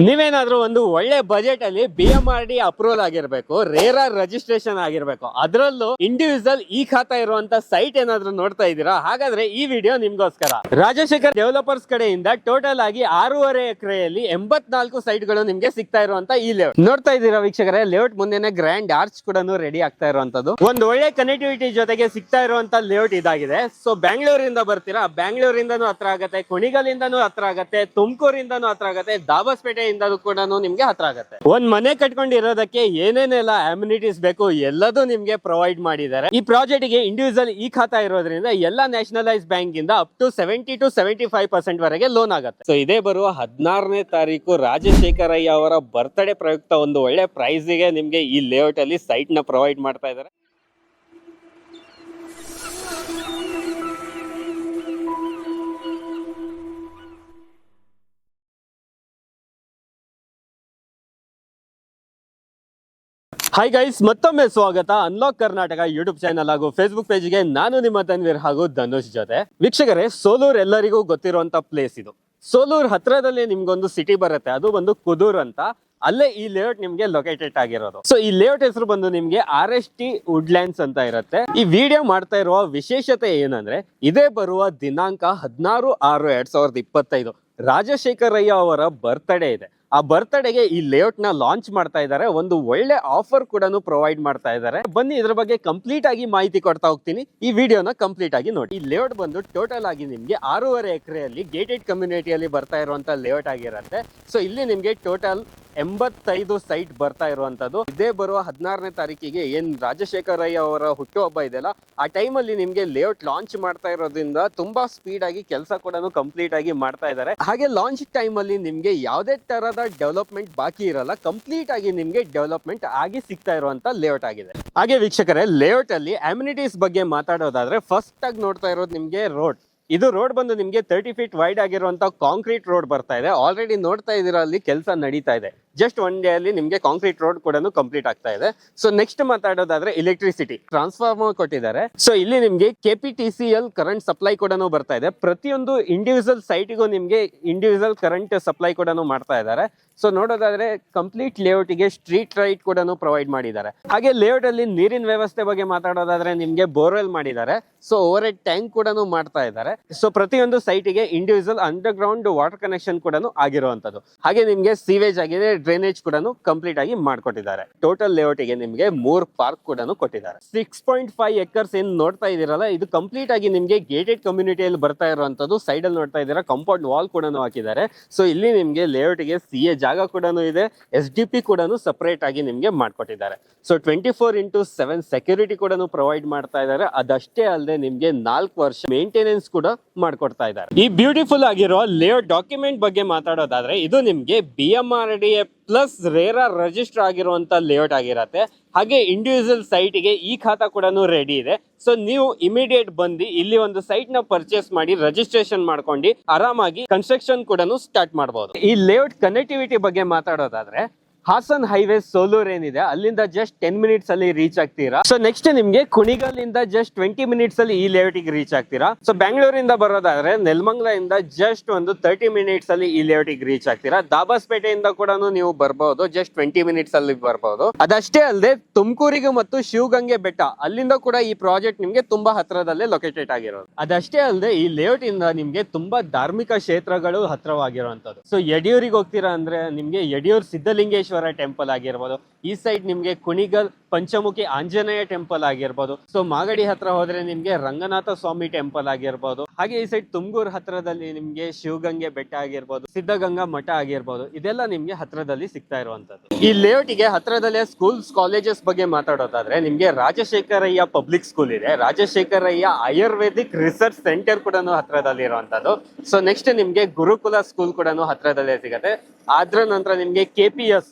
ನೀವೇನಾದ್ರೂ ಒಂದು ಒಳ್ಳೆ ಬಜೆಟ್ ಅಲ್ಲಿ BMRD ಅಪ್ರೂವಲ್ ಆಗಿರ್ಬೇಕು, ರೇರಾರ್ ರಿಜಿಸ್ಟ್ರೇಷನ್ ಆಗಿರ್ಬೇಕು, ಅದರಲ್ಲೂ ಇಂಡಿವಿಜುವಲ್ ಈ ಖಾತಾ ಇರುವಂತ ಸೈಟ್ ಏನಾದ್ರೂ ನೋಡ್ತಾ ಇದ್ದೀರಾ? ಹಾಗಾದ್ರೆ ಈ ವಿಡಿಯೋ ನಿಮ್ಗೋಸ್ಕರ. ರಾಜಶೇಖರ್ ಡೆವಲಪರ್ಸ್ ಕಡೆಯಿಂದ ಟೋಟಲ್ ಆಗಿ 6.5 ಎಕರೆಯಲ್ಲಿ 84 ಸೈಟ್ ಗಳು ನಿಮ್ಗೆ ಸಿಗ್ತಾ ಇರುವಂತ ಈ ಲೇಔಟ್ ನೋಡ್ತಾ ಇದ್ದೀರಾ ವೀಕ್ಷಕರೇ. ಲೇಔಟ್ ಮುಂದೆನೆ ಗ್ರ್ಯಾಂಡ್ ಆರ್ಚ್ ಕೂಡ ರೆಡಿ ಆಗ್ತಾ ಇರುವಂತದ್ದು, ಒಂದು ಒಳ್ಳೆ ಕನೆಕ್ಟಿವಿಟಿ ಜೊತೆಗೆ ಸಿಗ್ತಾ ಇರುವಂತ ಲೇಔಟ್ ಇದಾಗಿದೆ. ಸೊ ಬ್ಯಾಂಗ್ಳೂರಿಂದ ಬರ್ತೀರಾ, ಬ್ಯಾಂಗ್ಳೂರಿಂದನೂ ಹತ್ರ ಆಗತ್ತೆ, ಕುಣಿಗಲಿಂದನೂ ಹತ್ರ ಆಗತ್ತೆ, ತುಮಕೂರಿಂದನೂ ಹತ್ರ ಆಗತ್ತೆ, ದಾಬಸ್ಪೇಟೆ ಕೂಡ ನಿಮ್ಗೆ ಹತ್ರ ಆಗುತ್ತೆ. ಒಂದ್ ಮನೆ ಕಟ್ಕೊಂಡಿರೋದಕ್ಕೆ ಏನೇನೆಲ್ಲ ಅಮ್ಯುನಿಟೀಸ್ ಬೇಕು ಎಲ್ಲದೂ ನಿಮ್ಗೆ ಪ್ರೊವೈಡ್ ಮಾಡಿದ್ದಾರೆ. ಈ ಪ್ರಾಜೆಕ್ಟ್ ಗೆ ಇಂಡಿವಿಜುವಲ್ ಈ ಖಾತಾ ಇರೋದ್ರಿಂದ ಎಲ್ಲಾ ನ್ಯಾಷನಲೈಸ್ ಬ್ಯಾಂಕ್ ಇಂದ ಅಪ್ ಟು 70 to 75% ವರೆಗೆ ಲೋನ್ ಆಗುತ್ತೆ. ಸೊ ಇದೇ ಬರುವ 16ನೇ ತಾರೀಕು ರಾಜಶೇಖರಯ್ಯ ಅವರ ಬರ್ತ್ಡೇ ಪ್ರಯುಕ್ತ ಒಂದು ಒಳ್ಳೆ ಪ್ರೈಸ್ ಗೆ ನಿಮ್ಗೆ ಈ ಲೇಔಟ್ ಅಲ್ಲಿ ಸೈಟ್ ನ ಪ್ರೊವೈಡ್ ಮಾಡ್ತಾ ಇದ್ದಾರೆ. ಹಾಯ್ ಗೈಸ್, ಮತ್ತೊಮ್ಮೆ ಸ್ವಾಗತ ಅನ್ಲಾಕ್ ಕರ್ನಾಟಕ ಯೂಟ್ಯೂಬ್ ಚಾನಲ್ ಹಾಗೂ ಫೇಸ್ಬುಕ್ ಪೇಜ್ಗೆ. ನಾನು ನಿಮ್ಮ ತನ್ವೀರ್ ಹಾಗೂ ಧನುಷ್ ಜೊತೆ. ವೀಕ್ಷಕರೇ, ಸೋಲೂರ್ ಎಲ್ಲರಿಗೂ ಗೊತ್ತಿರುವಂತ ಪ್ಲೇಸ್ ಇದು. ಸೋಲೂರ್ ಹತ್ರದಲ್ಲಿ ನಿಮ್ಗೊಂದು ಸಿಟಿ ಬರುತ್ತೆ, ಅದು ಬಂದು ಕುದೂರ್ ಅಂತ. ಅಲ್ಲೇ ಈ ಲೇಔಟ್ ನಿಮ್ಗೆ ಲೊಕೇಟೆಡ್ ಆಗಿರೋದು. ಸೊ ಈ ಲೇಔಟ್ ಹೆಸರು ಬಂದು ನಿಮ್ಗೆ RST ವುಡ್ಲ್ಯಾಂಡ್ಸ್ ಅಂತ ಇರುತ್ತೆ. ಈ ವಿಡಿಯೋ ಮಾಡ್ತಾ ಇರುವ ವಿಶೇಷತೆ ಏನಂದ್ರೆ, ಇದೇ ಬರುವ ದಿನಾಂಕ 16/6/2025 ರಾಜಶೇಖರಯ್ಯ ಅವರ ಬರ್ತ್ಡೇ ಇದೆ. ಆ ಬರ್ತ್ಡೇಗೆ ಈ ಲೇಔಟ್ ನ ಲಾಂಚ್ ಮಾಡ್ತಾ ಇದ್ದಾರೆ. ಒಂದು ಒಳ್ಳೆ ಆಫರ್ ಕೂಡ ಪ್ರೊವೈಡ್ ಮಾಡ್ತಾ ಇದ್ದಾರೆ. ಬನ್ನಿ ಇದ್ರ ಬಗ್ಗೆ ಕಂಪ್ಲೀಟ್ ಆಗಿ ಮಾಹಿತಿ ಕೊಡ್ತಾ ಹೋಗ್ತೀನಿ. ಈ ವಿಡಿಯೋನ ಕಂಪ್ಲೀಟ್ ಆಗಿ ನೋಡಿ. ಈ ಲೇಔಟ್ ಬಂದು ಟೋಟಲ್ ಆಗಿ ನಿಮ್ಗೆ 6.5 ಎಕರೆಯಲ್ಲಿ ಗೇಟೆಡ್ ಕಮ್ಯುನಿಟಿಯಲ್ಲಿ ಬರ್ತಾ ಇರುವಂತ ಲೇಔಟ್ ಆಗಿರುತ್ತೆ. ಸೊ ಇಲ್ಲಿ ನಿಮ್ಗೆ ಟೋಟಲ್ 85 ಸೈಟ್ ಬರ್ತಾ ಇರುವಂತದ್ದು. ಇದೇ ಬರುವ 16ನೇ ತಾರೀಕಿಗೆ ಏನ್ ರಾಜಶೇಖರಯ್ಯ ಅವರ ಹುಟ್ಟುಹಬ್ಬ ಇದೆಯಲ್ಲ, ಆ ಟೈಮಲ್ಲಿ ನಿಮ್ಗೆ ಲೇಔಟ್ ಲಾಂಚ್ ಮಾಡ್ತಾ ಇರೋದ್ರಿಂದ ತುಂಬಾ ಸ್ಪೀಡ್ ಆಗಿ ಕೆಲಸ ಕೂಡ ಕಂಪ್ಲೀಟ್ ಆಗಿ ಮಾಡ್ತಾ ಇದ್ದಾರೆ. ಹಾಗೆ ಲಾಂಚ್ ಟೈಮ್ ಅಲ್ಲಿ ನಿಮ್ಗೆ ಯಾವುದೇ ತರದ ಡೆವಲಪ್ಮೆಂಟ್ ಬಾಕಿ ಇರಲ್ಲ, ಕಂಪ್ಲೀಟ್ ಆಗಿ ನಿಮ್ಗೆ ಡೆವಲಪ್ಮೆಂಟ್ ಆಗಿ ಸಿಗ್ತಾ ಇರುವಂತ ಲೇಔಟ್ ಆಗಿದೆ. ಹಾಗೆ ವೀಕ್ಷಕರೇ, ಲೇಔಟ್ ಅಲ್ಲಿ ಅಮ್ಯುನಿಟೀಸ್ ಬಗ್ಗೆ ಮಾತಾಡೋದಾದ್ರೆ ಫಸ್ಟ್ ಆಗಿ ನೋಡ್ತಾ ಇರೋದು ನಿಮ್ಗೆ ರೋಡ್. ಇದು ರೋಡ್ ಬಂದು ನಿಮ್ಗೆ 30 ಫೀಟ್ ವೈಡ್ ಆಗಿರುವಂತ ಕಾಂಕ್ರೀಟ್ ರೋಡ್ ಬರ್ತಾ ಇದೆ. ಆಲ್ರೆಡಿ ನೋಡ್ತಾ ಇದೀರಾ, ಅಲ್ಲಿ ಕೆಲಸ ನಡೀತಾ ಇದೆ. ಜಸ್ಟ್ ಒನ್ ಡೇ ಅಲ್ಲಿ ನಿಮ್ಗೆ ಕಾಂಕ್ರೀಟ್ ರೋಡ್ ಕೂಡ ಕಂಪ್ಲೀಟ್ ಆಗ್ತಾ ಇದೆ. ಸೊ ನೆಕ್ಸ್ಟ್ ಮಾತಾಡೋದಾದ್ರೆ ಎಲೆಕ್ಟ್ರಿಸಿಟಿ ಟ್ರಾನ್ಸ್ಫಾರ್ಮರ್ ಕೊಟ್ಟಿದ್ದಾರೆ. ಸೊ ಇಲ್ಲಿ ನಿಮ್ಗೆ KPTCL ಕರೆಂಟ್ ಸಪ್ಲೈ ಕೂಡ ಬರ್ತಾ ಇದೆ. ಪ್ರತಿಯೊಂದು ಇಂಡಿವಿಜುವಲ್ ಸೈಟಿಗೂ ನಿಮ್ಗೆ ಇಂಡಿವಿಜುವಲ್ ಕರೆಂಟ್ ಸಪ್ಲೈ ಕೂಡ ಮಾಡ್ತಾ ಇದ್ದಾರೆ. ಸೊ ನೋಡೋದಾದ್ರೆ ಕಂಪ್ಲೀಟ್ ಲೇಔಟ್ ಗೆ ಸ್ಟ್ರೀಟ್ ಲೈಟ್ ಕೂಡ ಪ್ರೊವೈಡ್ ಮಾಡಿದ್ದಾರೆ. ಹಾಗೆ ಲೇಔಟ್ ಅಲ್ಲಿ ನೀರಿನ ವ್ಯವಸ್ಥೆ ಬಗ್ಗೆ ಮಾತಾಡೋದಾದ್ರೆ ನಿಮ್ಗೆ ಬೋರ್ವೆಲ್ ಮಾಡಿದ್ದಾರೆ. ಸೊ ಓವರ್ ಹೆಡ್ ಟ್ಯಾಂಕ್ ಕೂಡ ಮಾಡ್ತಾ ಇದ್ದಾರೆ. ಸೊ ಪ್ರತಿಯೊಂದು ಸೈಟಿಗೆ individual underground water connection ಕೂಡ ಆಗಿರುವಂತದ್ದು. ಹಾಗೆ ನಿಮ್ಗೆ ಸೀವೇಜ್ ಆಗಿದೆ, ಡ್ರೈನೇಜ್ ಕೂಡ ಕಂಪ್ಲೀಟ್ ಆಗಿ ಮಾಡ್ಕೊಟ್ಟಿದ್ದಾರೆ. ಟೋಟಲ್ ಲೇಔಟ್ ಗೆ ನಿಮ್ಗೆ 3 ಪಾರ್ಕ್ ಕೂಡ ಕೊಟ್ಟಿದ್ದಾರೆ. 6.5 ಎಕರ್ಸ್ ಏನ್ ನೋಡ್ತಾ ಇದೀರಲ್ಲ, ಇದು ಕಂಪ್ಲೀಟ್ ಆಗಿ ನಿಮ್ಗೆ ಗೇಟೆಡ್ ಕಮ್ಯುನಿಟಿಯಲ್ಲಿ ಬರ್ತಾ ಇರುವಂತದ್ದು. ಸೈಡ್ ಅಲ್ಲಿ ನೋಡ್ತಾ ಇದೀರಾ, ಕಾಂಪೌಂಡ್ ವಾಲ್ ಕೂಡ ಹಾಕಿದ್ದಾರೆ. ಸೊ ಇಲ್ಲಿ ನಿಮ್ಗೆ ಲೇಔಟ್ ಗೆ CA ಜಾಗ ಕೂಡ ಇದೆ, SDP ಕೂಡ ಸಪರೇಟ್ ಆಗಿ ನಿಮ್ಗೆ ಮಾಡ್ಕೊಟ್ಟಿದ್ದಾರೆ. ಸೊ 24/7 ಸೆಕ್ಯೂರಿಟಿ ಕೂಡ ಪ್ರೊವೈಡ್ ಮಾಡ್ತಾ ಇದ್ದಾರೆ. ಅದಷ್ಟೇ ಅಲ್ಲದೆ ನಿಮ್ಗೆ 4 ವರ್ಷ ಮೇಂಟೆನೆನ್ಸ್ ಕೂಡ ಮಾಡ್ಕೊಡ್ತಾ ಇದ್ದಾರೆ. ಈ ಬ್ಯೂಟಿಫುಲ್ ಆಗಿರೋ ಲೇಔಟ್ ಡಾಕ್ಯುಮೆಂಟ್ ಬಗ್ಗೆ ಮಾತಾಡೋದಾದ್ರೆ, ಇದು ನಿಮ್ಗೆ BMRDA ಪ್ಲಸ್ ರೇರಾರ್ ರಿಜಿಸ್ಟರ್ ಆಗಿರುವಂತ ಲೇಔಟ್ ಆಗಿರತ್ತೆ. ಹಾಗೆ ಇಂಡಿವಿಜುವಲ್ ಸೈಟ್ಗೆ ಈ ಖಾತಾ ಕೂಡ ರೆಡಿ ಇದೆ. ಸೊ ನೀವು ಇಮಿಡಿಯೇಟ್ ಬಂದು ಇಲ್ಲಿ ಒಂದು ಸೈಟ್ ನ ಪರ್ಚೇಸ್ ಮಾಡಿ ರಿಜಿಸ್ಟ್ರೇಷನ್ ಮಾಡ್ಕೊಂಡು ಆರಾಮಾಗಿ ಕನ್ಸ್ಟ್ರಕ್ಷನ್ ಕೂಡ ಸ್ಟಾರ್ಟ್ ಮಾಡಬಹುದು. ಈ ಲೇಔಟ್ ಕನೆಕ್ಟಿವಿಟಿ ಬಗ್ಗೆ ಮಾತಾಡೋದಾದ್ರೆ, ಹಾಸನ್ ಹೈವೇ ಸೋಲೂರ್ ಏನಿದೆ ಅಲ್ಲಿಂದ ಜಸ್ಟ್ 10 ಮಿನಿಟ್ಸ್ ಅಲ್ಲಿ ರೀಚ್ ಆಗ್ತೀರಾ. ಸೊ ನೆಕ್ಸ್ಟ್ ನಿಮ್ಗೆ ಕುಣಿಗಲ್ಲಿಂದ ಜಸ್ಟ್ 20 ಮಿನಿಟ್ಸ್ ಅಲ್ಲಿ ಈ ಲೇಔಟ್ ಗೆ ರೀಚ್ ಆಗ್ತೀರಾ. ಸೊ ಬ್ಯಾಂಗ್ಳೂರಿಂದ ಬರೋದಾದ್ರೆ ನೆಲಮಂಗಲದಿಂದ ಜಸ್ಟ್ ಒಂದು 30 ಮಿನಿಟ್ಸ್ ಅಲ್ಲಿ ಈ ಲೇಔಟ್ ಗೆ ರೀಚ್ ಆಗ್ತೀರಾ. ದಾಬಸ್ಪೇಟೆಯಿಂದ ಕೂಡ ನೀವು ಬರ್ಬಹುದು, ಜಸ್ಟ್ 20 ಮಿನಿಟ್ಸ್ ಅಲ್ಲಿ ಬರ್ಬಹುದು. ಅದಷ್ಟೇ ಅಲ್ಲದೆ ತುಮಕೂರಿಗೆ ಮತ್ತು ಶಿವಗಂಗೆ ಬೆಟ್ಟ ಅಲ್ಲಿಂದ ಕೂಡ ಈ ಪ್ರಾಜೆಕ್ಟ್ ನಿಮ್ಗೆ ತುಂಬಾ ಹತ್ರದಲ್ಲೇ ಲೊಕೇಟೆಡ್ ಆಗಿರೋದು. ಅದಷ್ಟೇ ಅಲ್ಲದೆ ಈ ಲೇಔಟ್ ಇಂದ ನಿಮ್ಗೆ ತುಂಬಾ ಧಾರ್ಮಿಕ ಕ್ಷೇತ್ರಗಳು ಹತ್ರವಾಗಿರುವಂತದ್ದು. ಸೊ ಯಡಿಯೂರಿಗೆ ಹೋಗ್ತೀರಾ ಅಂದ್ರೆ ನಿಮ್ಗೆ ಯಡಿಯೂರ್ ಸಿದ್ಧಲಿಂಗೇಶ್ವರ ಟೆಂಪಲ್ ಆಗಿರ್ಬೋದು. ಈ ಸೈಡ್ ನಿಮ್ಗೆ ಕುಣಿಗಲ್ ಪಂಚಮುಖಿ ಆಂಜನೇಯ ಟೆಂಪಲ್ ಆಗಿರ್ಬೋದು. ಸೊ ಮಾಗಡಿ ಹತ್ರ ಹೋದ್ರೆ ನಿಮ್ಗೆ ರಂಗನಾಥ ಸ್ವಾಮಿ ಟೆಂಪಲ್ ಆಗಿರ್ಬೋದು. ಹಾಗೆ ಈ ಸೈಡ್ ತುಮಕೂರು ಹತ್ರದಲ್ಲಿ ನಿಮ್ಗೆ ಶಿವಗಂಗೆ ಬೆಟ್ಟ ಆಗಿರ್ಬೋದು, ಸಿದ್ಧಗಂಗಾ ಮಠ ಆಗಿರ್ಬೋದು. ಇದೆಲ್ಲ ನಿಮ್ಗೆ ಹತ್ರದಲ್ಲಿ ಸಿಗ್ತಾ ಇರುವಂತದ್ದು. ಈ ಲೇಔಟ್ ಗೆ ಹತ್ರದಲ್ಲೇ ಸ್ಕೂಲ್ಸ್ ಕಾಲೇಜಸ್ ಬಗ್ಗೆ ಮಾತಾಡೋದಾದ್ರೆ ನಿಮ್ಗೆ ರಾಜಶೇಖರಯ್ಯ ಪಬ್ಲಿಕ್ ಸ್ಕೂಲ್ ಇದೆ, ರಾಜಶೇಖರಯ್ಯ ಆಯುರ್ವೇದಿಕ್ ರಿಸರ್ಚ್ ಸೆಂಟರ್ ಕೂಡ ಹತ್ರದಲ್ಲಿ ಇರುವಂತದ್ದು. ಸೊ ನೆಕ್ಸ್ಟ್ ನಿಮ್ಗೆ ಗುರುಕುಲ ಸ್ಕೂಲ್ ಕೂಡ ಹತ್ರದಲ್ಲೇ ಸಿಗತ್ತೆ. ಅದ್ರ ನಂತರ ನಿಮ್ಗೆ KPS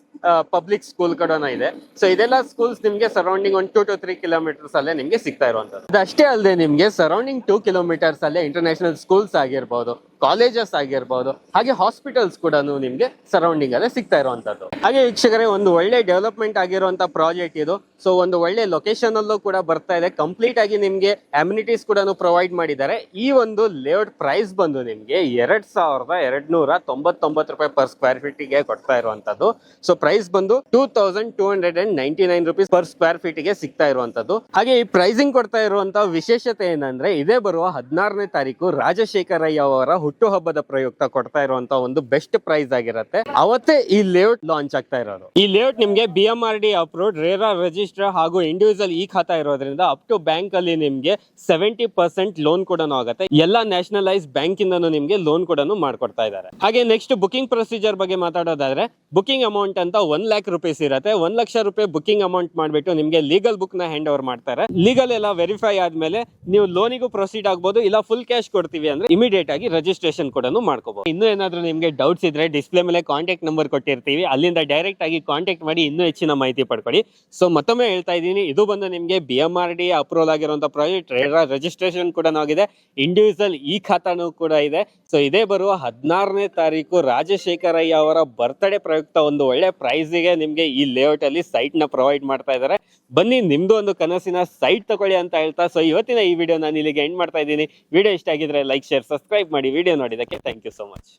ಪಬ್ಲಿಕ್ ಸ್ಕೂಲ್ ಕೂಡ ಇದೆ. ಸೊ ಇದೆಲ್ಲ ಸ್ಕೂಲ್ಸ್ ನಿಮ್ಗೆ ಸರೌಂಡಿಂಗ್ 1 to 3 ಕಿಲೋಮೀಟರ್ಸ್ ಅಲ್ಲೇ ನಿಮ್ಗೆ ಸಿಗ್ತಾ ಇರುವಂತದ್ದು. ಅದಷ್ಟೇ ಅಲ್ಲದೆ ನಿಮ್ಗೆ ಸರೌಂಡಿಂಗ್ 2 ಕಿಲೋಮೀಟರ್ಸ್ ಅಲ್ಲೇ ಇಂಟರ್ನ್ಯಾಷನಲ್ ಸ್ಕೂಲ್ಸ್ ಆಗಿರ್ಬೋದು, ಕಾಲೇಜಸ್ ಆಗಿರ್ಬೋದು, ಹಾಗೆ ಹಾಸ್ಪಿಟಲ್ಸ್ ಕೂಡ ನಿಮ್ಗೆ ಸರೌಂಡಿಂಗ್ ಅಲ್ಲೇ ಸಿಗ್ತಾ ಇರುವಂತದ್ದು. ಹಾಗೆ ವೀಕ್ಷಕರೇ, ಒಂದು ಒಳ್ಳೆ ಡೆವಲಪ್ಮೆಂಟ್ ಆಗಿರುವಂತ ಪ್ರಾಜೆಕ್ಟ್ ಇದು. ಸೊ ಒಂದು ಒಳ್ಳೆ ಲೊಕೇಶನ್ ಅಲ್ಲೂ ಕೂಡ ಬರ್ತಾ ಇದೆ. ಕಂಪ್ಲೀಟ್ ಆಗಿ ನಿಮ್ಗೆ ಅಮ್ಯುನಿಟೀಸ್ ಕೂಡ ಪ್ರೊವೈಡ್ ಮಾಡಿದ್ದಾರೆ. ಈ ಒಂದು ಲೇಔಟ್ ಪ್ರೈಸ್ ಬಂದು ನಿಮ್ಗೆ 2299 ರೂಪಾಯಿ ಪರ್ ಸ್ಕ್ವೇರ್ ಫೀಟ್ ಗೆ ಕೊಡ್ತಾ ಇರುವಂತದ್ದು. ಸೊ ಪ್ರೈಸ್ ಬಂದು 2299 ರುಪೀಸ್ ಪರ್ ಸ್ಕ್ವೇರ್ ಫೀಟ್ ಗೆ ಸಿಗ್ತಾ ಇರುವಂತದ್ದು. ಹಾಗೆ ಈ ಪ್ರೈಸಿಂಗ್ ಕೊಡ್ತಾ ಇರುವಂತ ವಿಶೇಷತೆ ಏನಂದ್ರೆ, ಇದೇ ಬರುವ 16ನೇ ತಾರೀಕು ರಾಜಶೇಖರಯ್ಯ ಅವರ ಹುಟ್ಟುಹಬ್ಬದ ಪ್ರಯುಕ್ತ ಕೊಡ್ತಾ ಇರುವಂತ ಒಂದು ಬೆಸ್ಟ್ ಪ್ರೈಸ್ ಆಗಿರುತ್ತೆ. ಅವತ್ತೇ ಈ ಲೇಔಟ್ ಲಾಂಚ್ ಆಗ್ತಾ ಇರೋದು. ಈ ಲೇಔಟ್ ನಿಮ್ಗೆ BMRD ಅಪ್ರೂವ್ಡ್, ರೇರಾ ರಿಜಿಸ್ಟರ್ ಹಾಗೂ ಇಂಡಿವಿಜುವಲ್ ಈ ಖಾತಾ ಇರೋದ್ರಿಂದ ಅಪ್ ಟು ಬ್ಯಾಂಕ್ ಅಲ್ಲಿ ನಿಮ್ಗೆ 70% ಲೋನ್ ಕೂಡ ಆಗುತ್ತೆ. ಎಲ್ಲಾ ನ್ಯಾಷನಲೈಸ್ ಬ್ಯಾಂಕ್ ಇಂದನೂ ನಿಮ್ಗೆ ಲೋನ್ ಕೂಡ ಮಾಡ್ಕೊಡ್ತಾ ಇದ್ದಾರೆ. ಹಾಗೆ ನೆಕ್ಸ್ಟ್ ಬುಕಿಂಗ್ ಪ್ರೊಸೀಜರ್ ಬಗ್ಗೆ ಮಾತಾಡೋದಾದ್ರೆ, ಬುಕಿಂಗ್ ಅಮೌಂಟ್ ಅಂತ 1 lakh rupees ಇರುತ್ತೆ. 1 ಲಕ್ಷ ರೂಪಾಯಿ ಬುಕಿಂಗ್ ಅಮೌಂಟ್ ಮಾಡ್ಬಿಟ್ಟು ನಿಮ್ಗೆ ಲೀಗಲ್ ಬುಕ್ ನ ಹ್ಯಾಂಡ್ ಓವರ್ ಮಾಡ್ತಾರೆ. ಲೀಗಲ್ ಎಲ್ಲ ವೆರಿಫೈ ಆದ್ಮೇಲೆ ನೀವು ಲೋನಿಗೂ ಪ್ರೊಸೀಡ್ ಆಗ್ಬೋದು, ಇಲ್ಲ ಫುಲ್ ಕ್ಯಾಶ್ ಕೊಡ್ತೀವಿ ಅಂದ್ರೆ ಇಮಿಡಿಯೇಟ್ ಆಗಿ ರಿಜಿಸ್ಟ್ರೇಷನ್ ಕೂಡ ಮಾಡ್ಕೋಬಹುದು. ಇನ್ನೂ ಏನಾದ್ರೂ ನಿಮ್ಗೆ ಡೌಟ್ಸ್ ಇದ್ರೆ ಡಿಸ್ಪ್ಲೇ ಮೇಲೆ ಕಾಂಟ್ಯಾಕ್ಟ್ ನಂಬರ್ ಕೊಟ್ಟಿರ್ತೀವಿ, ಅಲ್ಲಿಂದ ಡೈರೆಕ್ಟ್ ಆಗಿ ಕಾಂಟ್ಯಾಕ್ಟ್ ಮಾಡಿ ಇನ್ನೂ ಹೆಚ್ಚಿನ ಮಾಹಿತಿ ಪಡ್ಕೊಳ್ಳಿ. ಸೊ ಮತ್ತೊಮ್ಮೆ ಹೇಳ್ತಾ ಇದ್ದೀನಿ, ಇದು ಬಂದು ನಿಮ್ಗೆ BMRD ಅಪ್ರೂವಲ್ ಆಗಿರುವಂತಹ ಪ್ರಾಜೆಕ್ಟ್, ರೇರಾ ರಿಜಿಸ್ಟ್ರೇಷನ್ ಕೂಡ ಆಗಿದೆ, ಇಂಡಿವಿಜುವಲ್ ಈ ಖಾತಾನು ಕೂಡ ಇದೆ. ಸೊ ಇದೇ ಬರುವ 16ನೇ ತಾರೀಕು ರಾಜಶೇಖರಯ್ಯ ಅವರ ಬರ್ತ್ಡೇ ಪ್ರಯುಕ್ತ ಒಂದು ಒಳ್ಳೆ ಪ್ರೈಸ್ಗೆ ನಿಮ್ಗೆ ಈ ಲೇಔಟ್ ಅಲ್ಲಿ ಸೈಟ್ ನ ಪ್ರೊವೈಡ್ ಮಾಡ್ತಾ ಇದ್ದಾರೆ. ಬನ್ನಿ, ನಿಮ್ದು ಒಂದು ಕನಸಿನ ಸೈಟ್ ತಗೊಳ್ಳಿ ಅಂತ ಹೇಳ್ತಾ, ಸೊ ಇವತ್ತಿನ ಈ ವಿಡಿಯೋ ನಾನು ಇಲ್ಲಿಗೆ ಎಂಡ್ ಮಾಡ್ತಾ ಇದ್ದೀನಿ. ವಿಡಿಯೋ ಇಷ್ಟ ಆಗಿದ್ರೆ ಲೈಕ್, ಶೇರ್, ಸಬ್ಸ್ಕ್ರೈಬ್ ಮಾಡಿ. ವಿಡಿಯೋ ನೋಡಿದಕ್ಕೆ ಥ್ಯಾಂಕ್ ಯು ಸೋ ಮಚ್.